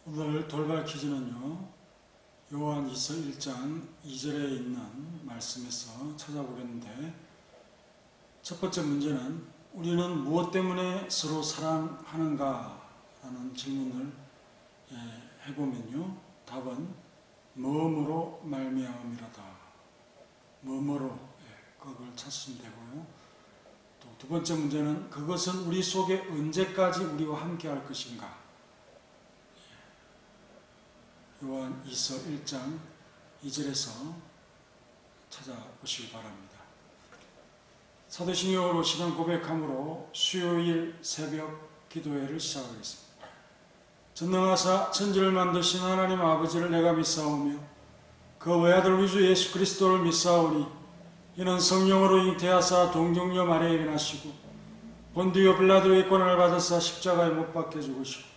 오늘 돌발 퀴즈는요, 요한일서 1장 2절에 있는 말씀에서 찾아보겠는데, 첫 번째 문제는 우리는 무엇 때문에 서로 사랑하는가? 라는 질문을 해보면요, 답은 뭐뭐로 말미암음이로다. 뭐뭐로, 그걸 찾으시면 되고요. 또 두 번째 문제는 그것은 우리 속에 언제까지 우리와 함께 할 것인가? 요한일서 1장 2절에서 찾아보시기 바랍니다. 사도신경으로 신앙 고백함으로 수요일 새벽 기도회를 시작하겠습니다. 전능하사 천지를 만드신 하나님 아버지를 내가 믿사오며 그 외아들 우리 주 예수 그리스도를 믿사오니 이는 성령으로 잉태하사 동정녀 마리아에게 나시고 본디오 빌라도의 고난을 받으사 십자가에 못 박혀 죽으시고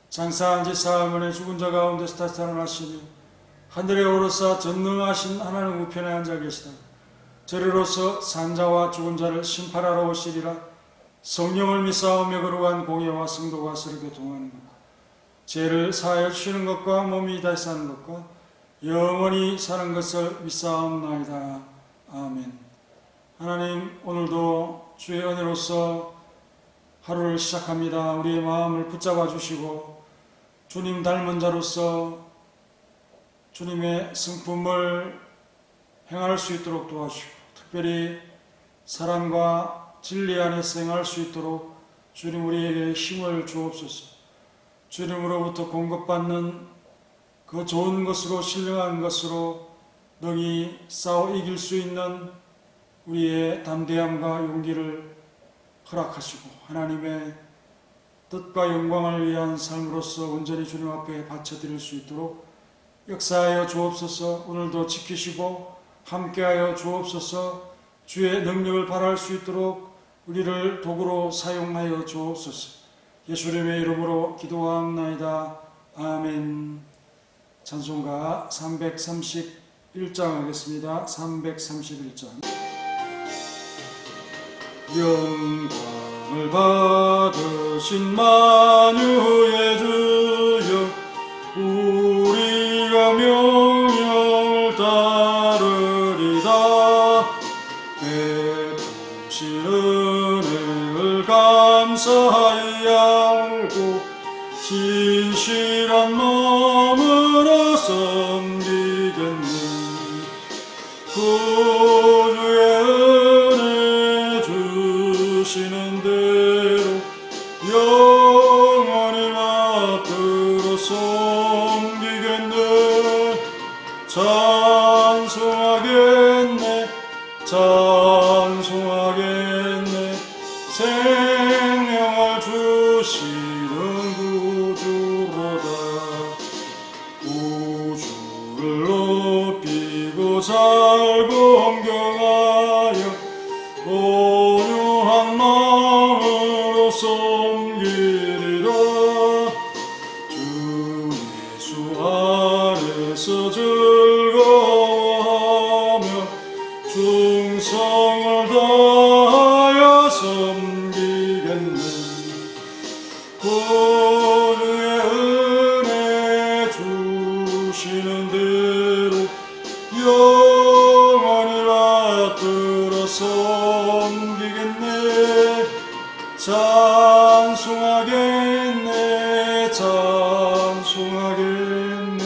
장사한 지 사흘 만에 죽은 자 가운데서 다시 살아나시며 하늘에 오르사 전능하신 하나님 우편에 앉아 계시다. 저리로서 산자와 죽은 자를 심판하러 오시리라. 성령을 믿사오며 거룩한 공예와 성도가 서로 교통하는 것과 죄를 사하여 주시는 것과 몸이 다시 사는 것과 영원히 사는 것을 믿사옵나이다. 아멘. 하나님, 오늘도 주의 은혜로서 하루를 시작합니다. 우리의 마음을 붙잡아 주시고 주님 닮은 자로서 주님의 성품을 행할 수 있도록 도와주시고, 특별히 사랑과 진리 안에서 행할 수 있도록 주님 우리에게 힘을 주옵소서. 주님으로부터 공급받는 그 좋은 것으로, 신령한 것으로 능히 싸워 이길 수 있는 우리의 담대함과 용기를 허락하시고 하나님의 뜻과 영광을 위한 삶으로서 온전히 주님 앞에 바쳐드릴 수 있도록 역사하여 주옵소서. 오늘도 지키시고 함께하여 주옵소서. 주의 능력을 발할 수 있도록 우리를 도구로 사용하여 주옵소서. 예수님의 이름으로 기도하옵나이다. 아멘. 찬송가 331장 하겠습니다. 331장. 영광을 받으신 만유의 주여, 우리가 명령을 따르리다. 베푸신 은혜를 감사히 알고 진실한 마음으로 섬기겠네. 구주의 은혜 주시는 대로 영원히 받들어 섬기겠네. 찬송하겠네, 찬송하겠네. 생명을 주시는 구주로다. 우주를 높이고 살고 헌경하여 온유한 마음으로 섬기리라. 주 예수 안에서 즐거워하며 충성을 다하여 섬기겠네. 구주의 은혜 주시는 대로 영원히 받들어 섬기겠네. 찬송하겠네, 찬송하겠네.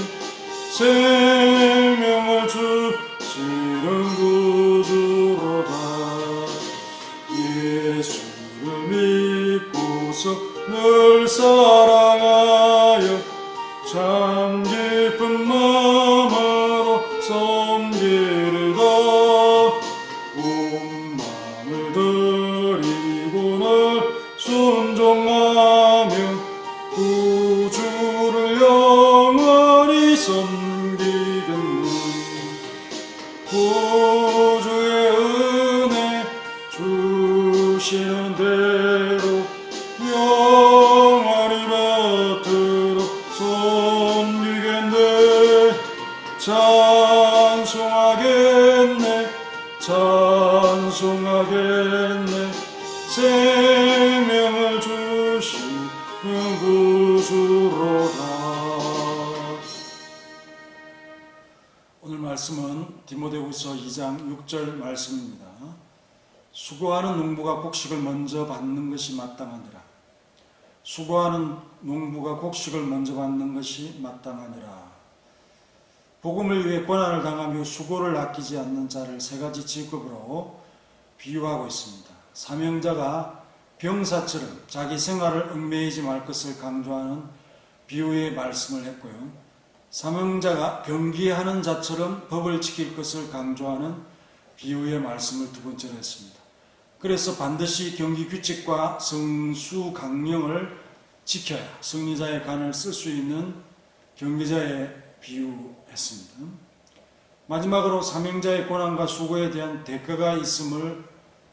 생명을 주시는 구주로다. 예수를 믿고서 늘 사랑하여 참 깊은 마음으로 섬기리라. 온 마음을 드리고 늘 순종하며 구주를 영원히 섬기겠네. 구주의 은혜 주시는 대로 영원히 받들어 섬기겠네. 찬송하겠네, 찬송하겠네. 생명을 주시는 구주로다. 말씀은 디모데후서 2장 6절 말씀입니다. 수고하는 농부가 곡식을 먼저 받는 것이 마땅하니라. 수고하는 농부가 곡식을 먼저 받는 것이 마땅하니라. 복음을 위해 고난을 당하며 수고를 아끼지 않는 자를 세 가지 직업으로 비유하고 있습니다. 사명자가 병사처럼 자기 생활을 얽매이지 말 것을 강조하는 비유의 말씀을 했고요. 사명자가 병기하는 자처럼 법을 지킬 것을 강조하는 비유의 말씀을 두 번째로 했습니다. 그래서 반드시 경기 규칙과 성수 강령을 지켜야 승리자의 간을 쓸 수 있는 경기자의 비유했습니다. 마지막으로 사명자의 고난과 수고에 대한 대가가 있음을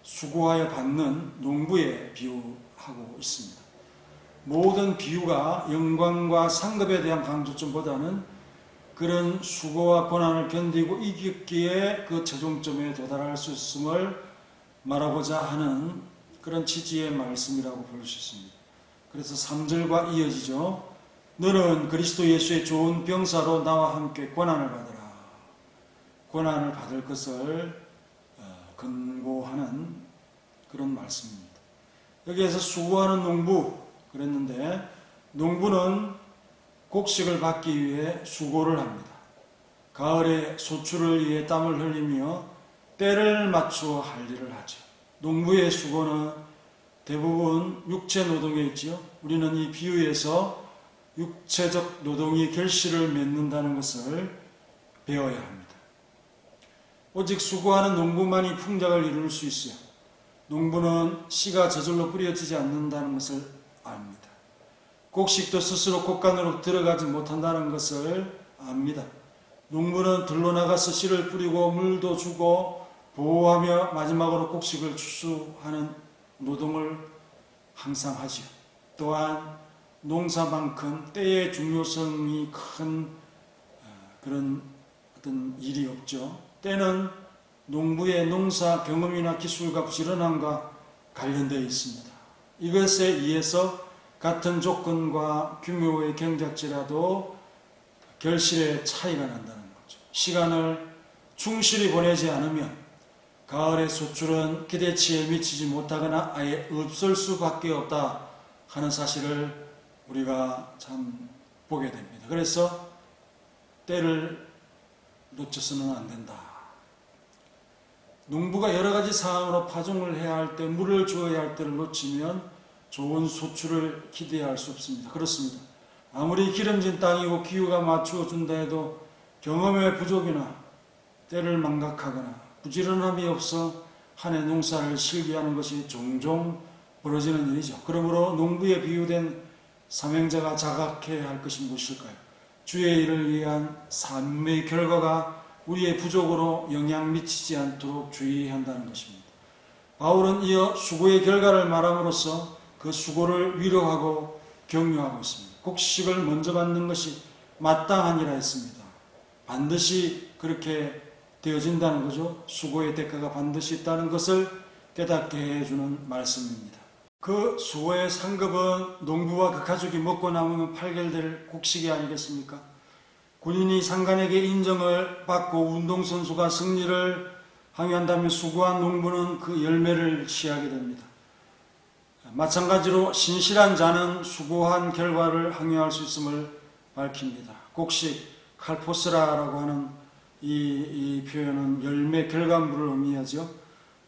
수고하여 받는 농부에 비유하고 있습니다. 모든 비유가 영광과 상급에 대한 강조점보다는 그런 수고와 고난을 견디고 이겼기에 그 최종점에 도달할 수 있음을 말하고자 하는 그런 취지의 말씀이라고 볼 수 있습니다. 그래서 3절과 이어지죠. 너는 그리스도 예수의 좋은 병사로 나와 함께 고난을 받으라. 고난을 받을 것을 근고하는 그런 말씀입니다. 여기에서 수고하는 농부 그랬는데, 농부는 곡식을 받기 위해 수고를 합니다. 가을에 소출을 위해 땀을 흘리며 때를 맞추어 할 일을 하죠. 농부의 수고는 대부분 육체 노동에 있지요. 우리는 이 비유에서 육체적 노동이 결실을 맺는다는 것을 배워야 합니다. 오직 수고하는 농부만이 풍작을 이룰 수 있어요. 농부는 씨가 저절로 뿌려지지 않는다는 것을 압니다. 곡식도 스스로 곡간으로 들어가지 못한다는 것을 압니다. 농부는 들로 나가서 씨를 뿌리고 물도 주고 보호하며 마지막으로 곡식을 추수하는 노동을 항상 하지요. 또한 농사만큼 때의 중요성이 큰 그런 어떤 일이 없죠. 때는 농부의 농사 경험이나 기술과 부지런함과 관련되어 있습니다. 이것에 의해서 같은 조건과 규모의 경작지라도 결실의 차이가 난다는 거죠. 시간을 충실히 보내지 않으면 가을의 소출은 기대치에 미치지 못하거나 아예 없을 수밖에 없다 하는 사실을 우리가 참 보게 됩니다. 그래서 때를 놓쳐서는 안 된다. 농부가 여러 가지 상황으로 파종을 해야 할 때, 물을 주어야 할 때를 놓치면 좋은 소출을 기대할 수 없습니다. 그렇습니다. 아무리 기름진 땅이고 기후가 맞추어 준다 해도 경험의 부족이나 때를 망각하거나 부지런함이 없어 한 해 농사를 실기하는 것이 종종 벌어지는 일이죠. 그러므로 농부에 비유된 사명자가 자각해야 할 것이 무엇일까요? 주의 일을 위한 삶의 결과가 우리의 부족으로 영향 미치지 않도록 주의해야 한다는 것입니다. 바울은 이어 수고의 결과를 말함으로써 그 수고를 위로하고 격려하고 있습니다. 곡식을 먼저 받는 것이 마땅하니라 했습니다. 반드시 그렇게 되어진다는 거죠. 수고의 대가가 반드시 있다는 것을 깨닫게 해주는 말씀입니다. 그 수고의 상급은 농부와 그 가족이 먹고 남으면 팔결될 곡식이 아니겠습니까? 군인이 상관에게 인정을 받고 운동선수가 승리를 항유한다면 수고한 농부는 그 열매를 취하게 됩니다. 마찬가지로 신실한 자는 수고한 결과를 항유할 수 있음을 밝힙니다. 곡식, 칼포스라라고 하는 이 표현은 열매, 결과물을 의미하죠.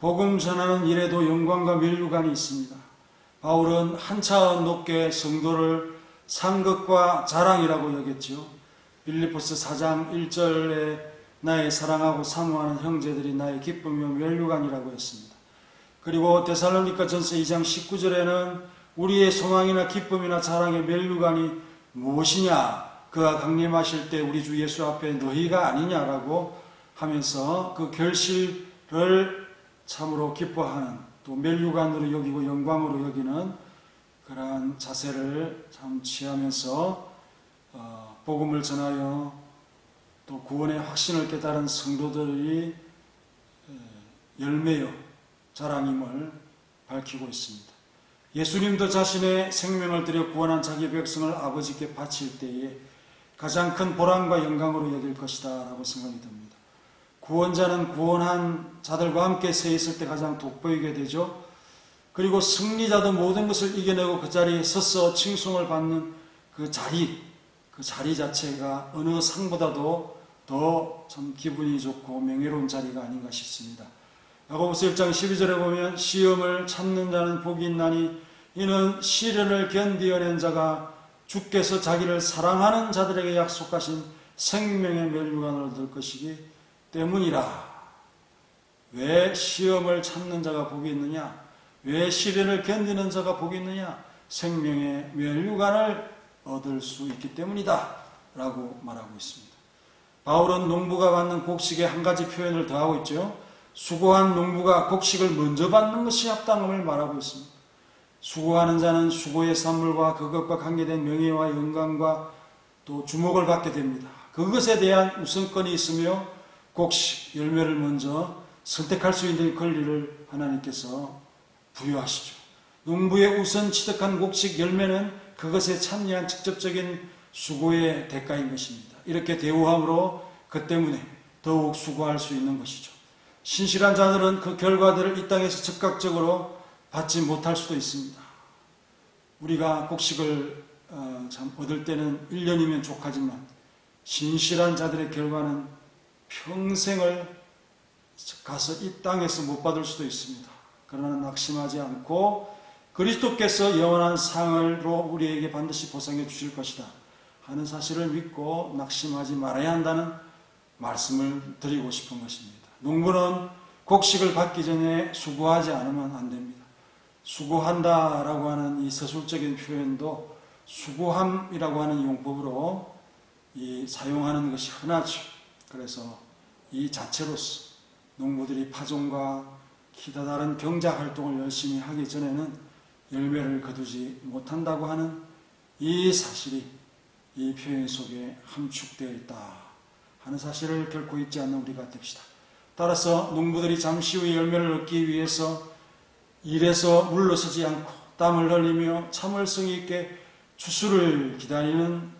복음 전하는 일에도 영광과 면류관이 있습니다. 바울은 한 차원 높게 성도를 상급과 자랑이라고 여겼지요. 빌립보서 4장 1절에 나의 사랑하고 사모하는 형제들이 나의 기쁨이며 면류관이라고 했습니다. 그리고 데살로니가 전서 2장 19절에는 우리의 소망이나 기쁨이나 자랑의 면류관이 무엇이냐? 그가 강림하실 때 우리 주 예수 앞에 너희가 아니냐라고 하면서 그 결실을 참으로 기뻐하는, 또 면류관으로 여기고 영광으로 여기는 그러한 자세를 참 취하면서 복음을 전하여 또 구원의 확신을 깨달은 성도들이 열매요 자랑임을 밝히고 있습니다. 예수님도 자신의 생명을 들여 구원한 자기 백성을 아버지께 바칠 때에 가장 큰 보람과 영광으로 여길 것이다 라고 생각이 듭니다. 구원자는 구원한 자들과 함께 서 있을 때 가장 돋보이게 되죠. 그리고 승리자도 모든 것을 이겨내고 그 자리에 서서 칭송을 받는 그 자리 자체가 어느 상보다도 더 참 기분이 좋고 명예로운 자리가 아닌가 싶습니다. 야고보서 1장 12절에 보면 시험을 참는 자는 복이 있나니 이는 시련을 견디어낸 자가 주께서 자기를 사랑하는 자들에게 약속하신 생명의 면류관을 얻을 것이기 때문이라. 왜 시험을 참는 자가 복이 있느냐? 왜 시련을 견디는 자가 복이 있느냐? 생명의 면류관을 얻을 수 있기 때문이다 라고 말하고 있습니다. 바울은 농부가 받는 곡식에 한 가지 표현을 더하고 있죠. 수고한 농부가 곡식을 먼저 받는 것이 합당함을 말하고 있습니다. 수고하는 자는 수고의 산물과 그것과 관계된 명예와 영광과 또 주목을 받게 됩니다. 그것에 대한 우선권이 있으며 곡식, 열매를 먼저 선택할 수 있는 권리를 하나님께서 부여하시죠. 농부의 우선 취득한 곡식, 열매는 그것에 참여한 직접적인 수고의 대가인 것입니다. 이렇게 대우함으로 그 때문에 더욱 수고할 수 있는 것이죠. 신실한 자들은 그 결과들을 이 땅에서 즉각적으로 받지 못할 수도 있습니다. 우리가 곡식을 얻을 때는 1년이면 족하지만 신실한 자들의 결과는 평생을 가서 이 땅에서 못 받을 수도 있습니다. 그러나 낙심하지 않고 그리스도께서 영원한 상을로 우리에게 반드시 보상해 주실 것이다 하는 사실을 믿고 낙심하지 말아야 한다는 말씀을 드리고 싶은 것입니다. 농부는 곡식을 받기 전에 수고하지 않으면 안 됩니다. 수고한다라고 하는 이 서술적인 표현도 수고함이라고 하는 용법으로 사용하는 것이 흔하죠. 그래서 이 자체로서 농부들이 파종과 기타 다른 경작 활동을 열심히 하기 전에는 열매를 거두지 못한다고 하는 이 사실이 이 표현 속에 함축되어 있다 하는 사실을 결코 잊지 않는 우리가 됩시다. 따라서 농부들이 잠시 후에 열매를 얻기 위해서 일에서 물러서지 않고 땀을 흘리며 참을성 있게 추수를 기다리는,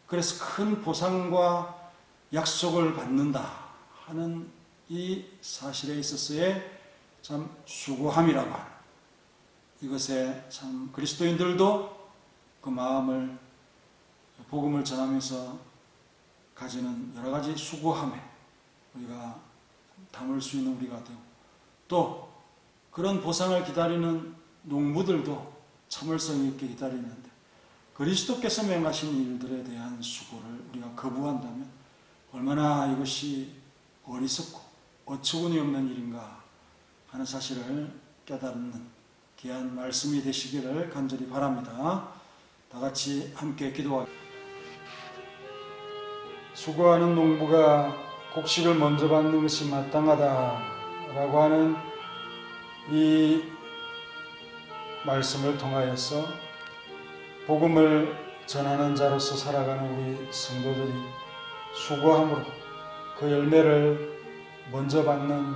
그래서 큰 보상과 약속을 받는다 하는 이 사실에 있어서의 참 수고함이라고 하는, 이것에 참 그리스도인들도 그 마음을 복음을 전하면서 가지는 여러 가지 수고함에 우리가 담을 수 있는 우리가 되고, 또 그런 보상을 기다리는 농부들도 참을성 있게 기다리는데 그리스도께서 명하신 일들에 대한 수고를 우리가 거부한다면 얼마나 이것이 어리석고 어처구니 없는 일인가 하는 사실을 깨닫는 귀한 말씀이 되시기를 간절히 바랍니다. 다 같이 함께 기도하겠습니다. 수고하는 농부가 곡식을 먼저 받는 것이 마땅하다라고 하는 이 말씀을 통하여서 복음을 전하는 자로서 살아가는 우리 성도들이 수고함으로 그 열매를 먼저 받는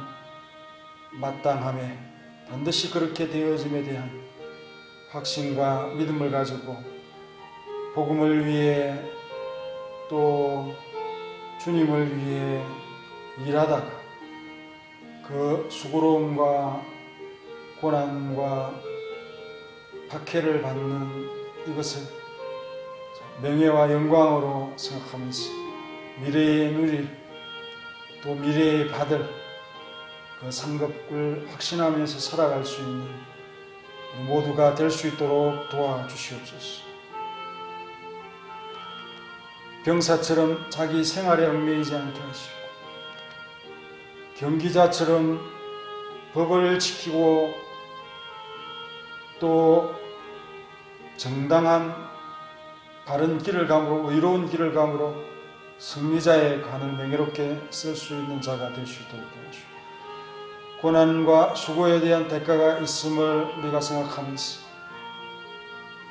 마땅함에 반드시 그렇게 되어짐에 대한 확신과 믿음을 가지고 복음을 위해 또 주님을 위해 일하다가 그 수고로움과 고난과 박해를 받는 이것을 명예와 영광으로 생각하면서 미래에 누릴, 또 미래에 받을 그 상급을 확신하면서 살아갈 수 있는 모두가 될 수 있도록 도와주시옵소서. 병사처럼 자기 생활에 얽매이지 않게 하시고, 경기자처럼 법을 지키고 또 정당한 바른 길을 감으로, 의로운 길을 감으로 승리자의 관을 명예롭게 쓸 수 있는 자가 될 수 있도록 도와주시고, 고난과 수고에 대한 대가가 있음을 우리가 생각하면서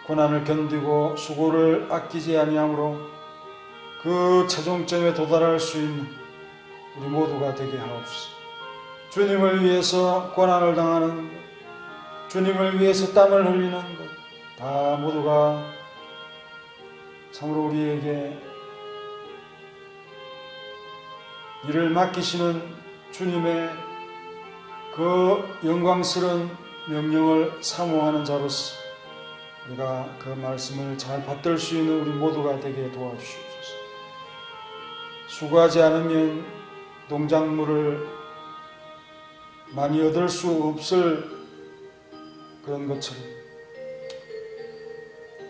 고난을 견디고 수고를 아끼지 아니함으로 그 최종점에 도달할 수 있는 우리 모두가 되게 하옵소서. 주님을 위해서 고난을 당하는 것, 주님을 위해서 땀을 흘리는 것, 다 모두가 참으로 우리에게 일을 맡기시는 주님의 그 영광스러운 명령을 사모하는 자로서 우리가 그 말씀을 잘 받들 수 있는 우리 모두가 되게 도와주시옵소서. 수고하지 않으면 농작물을 많이 얻을 수 없을 그런 것처럼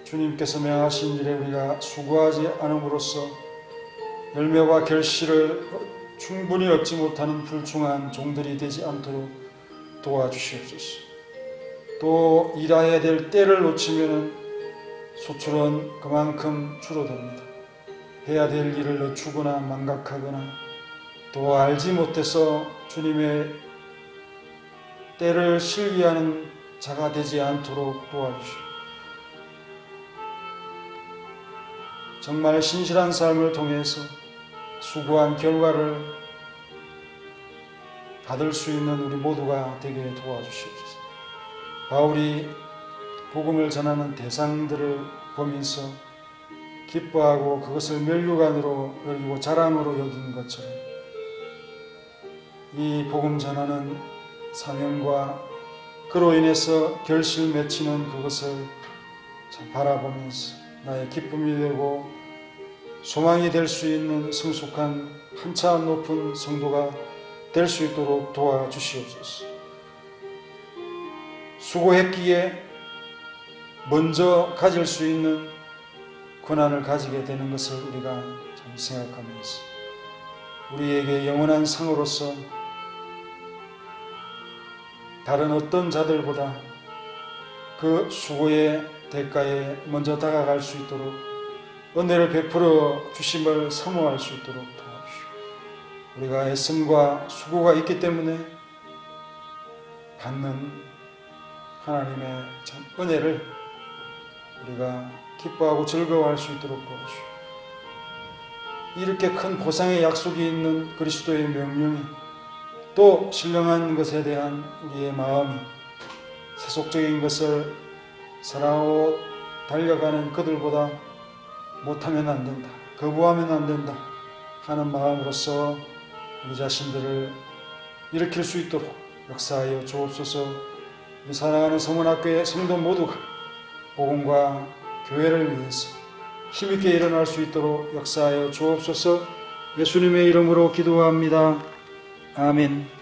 주님께서 명하신 일에 우리가 수고하지 않음으로써 열매와 결실을 충분히 얻지 못하는 불충한 종들이 되지 않도록 도와주시옵소서. 또 일해야 될 때를 놓치면 소출은 그만큼 줄어듭니다. 해야 될 일을 늦추거나 망각하거나 또 알지 못해서 주님의 때를 실기하는 자가 되지 않도록 도와주시옵소서. 정말 신실한 삶을 통해서 수고한 결과를 받을 수 있는 우리 모두가 되게 도와주시옵소서. 바울이 복음을 전하는 대상들을 보면서 기뻐하고 그것을 면류관으로 여기고 자랑으로 여긴 것처럼 이 복음 전하는 사명과 그로 인해서 결실 맺히는 그것을 참 바라보면서 나의 기쁨이 되고 소망이 될 수 있는 성숙한 한참 높은 성도가 될 수 있도록 도와주시옵소서. 수고했기에 먼저 가질 수 있는 권한을 가지게 되는 것을 우리가 참 생각하면서 우리에게 영원한 상으로서 다른 어떤 자들보다 그 수고의 대가에 먼저 다가갈 수 있도록 은혜를 베풀어 주심을 사모할 수 있도록 도와주시오. 우리가 애씀과 수고가 있기 때문에 받는 하나님의 참 은혜를 우리가 기뻐하고 즐거워할 수 있도록 도와주시오. 이렇게 큰 보상의 약속이 있는 그리스도의 명령이 또 신령한 것에 대한 우리의 마음이 세속적인 것을 사랑하고 달려가는 그들보다 못하면 안 된다, 거부하면 안 된다 하는 마음으로서 우리 자신들을 일으킬 수 있도록 역사하여 주옵소서. 우리 사랑하는 성문학교의 성도 모두가 복음과 교회를 위해서 힘있게 일어날 수 있도록 역사하여 주옵소서. 예수님의 이름으로 기도합니다. 아멘.